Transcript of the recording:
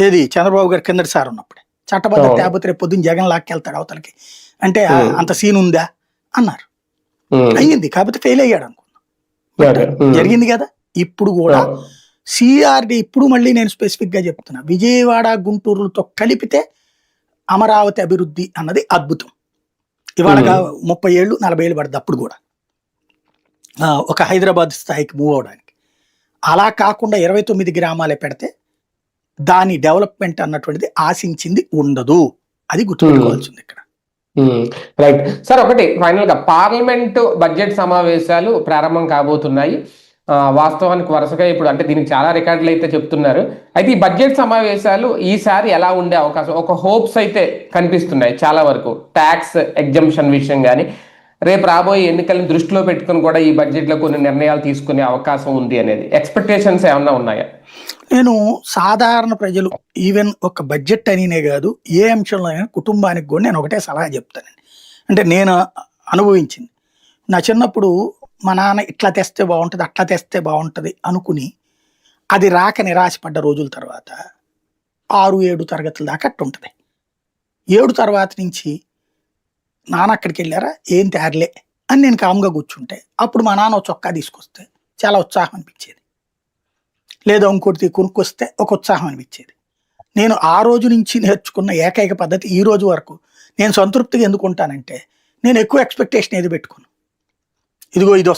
ఏది చంద్రబాబు గారు కిందటి సార్ ఉన్నప్పుడే చట్టబద్ధత అవును. లేకపోతే రేపు పొద్దున్న జగన్ లాక్కెళ్తాడు అవతలకి అంటే అంత ఉమ్, సీన్ ఉందా అన్నారు. ఉమ్, అయ్యింది కాకపోతే ఫెయిల్ అయ్యాడు అనుకున్నా. బట్ అదే, ఉమ్, జరిగింది కదా. ఇప్పుడు కూడా అవును. సిఆర్డి ఇప్పుడు మళ్ళీ నేను స్పెసిఫిక్ గా చెప్తున్నా, విజయవాడ గుంటూరుతో కలిపితే అమరావతి అభివృద్ధి అన్నది అద్భుతం. ఇవాళ ఉమ్, 30 ఏళ్ళు 40 ఏళ్ళు పడుతుంది అప్పుడు కూడా ఒక హైదరాబాద్ స్థాయికి మూవ్ అవడానికి. అలా కాకుండా 29 గ్రామాలే పెడితే దాని డెవలప్మెంట్ అన్నటువంటిది ఆశించింది ఉండదు. అది ఉమ్, గుర్తుపెట్టుకోవాల్సింది ఇక్కడ. Right sir. ఒకటి ఫైనల్ గా పార్లమెంటు బడ్జెట్ సమావేశాలు ప్రారంభం కాబోతున్నాయి. వాస్తవానికి వరుసగా ఇప్పుడు అంటే దీనికి చాలా రికార్డులు అయితే చెప్తున్నారు. అయితే ఈ బడ్జెట్ సమావేశాలు ఈసారి ఎలా ఉండే అవకాశం, ఒక హోప్స్ అయితే కనిపిస్తున్నాయి చాలా వరకు. ట్యాక్స్ ఎగ్జంప్షన్ విషయం కానీ రేపు రాబోయే ఎన్నికలను దృష్టిలో పెట్టుకుని కూడా ఈ బడ్జెట్లో కొన్ని నిర్ణయాలు తీసుకునే అవకాశం ఉంది అనేది ఎక్స్పెక్టేషన్స్ ఏమన్నా ఉన్నాయా? నేను సాధారణ ప్రజలు ఈవెన్ ఒక బడ్జెట్ అనినే కాదు ఏ అంశంలో అయినా కుటుంబానికి కూడా నేను ఒకటే సలహా చెప్తానండి. అంటే నేను అనుభవించింది. నా చిన్నప్పుడు మా నాన్న ఇట్లా తెస్తే బాగుంటుంది అట్లా తెస్తే బాగుంటుంది అనుకుని అది రాక నిరాశపడ్డ రోజుల తర్వాత 6-7 తరగతుల దాకా అట్టుంటది. 7 తర్వాత నుంచి నాన్న అక్కడికి వెళ్ళారా ఏం తేరలే అని నేను కామ్గా కూర్చుంటే అప్పుడు మా నాన్న ఒక చొక్కా తీసుకొస్తే చాలా ఉత్సాహం అనిపించేది. లేదా ఇంకోటి కొనుక్కొస్తే ఒక ఉత్సాహం అనిపించేది. నేను ఆ రోజు నుంచి నేర్చుకున్న ఏకైక పద్ధతి ఈ రోజు వరకు నేను సంతృప్తిగా ఎందుకు ఉంటానంటే నేను ఎక్కువ ఎక్స్పెక్టేషన్ ఏది పెట్టుకోను. ఇదిగో ఇది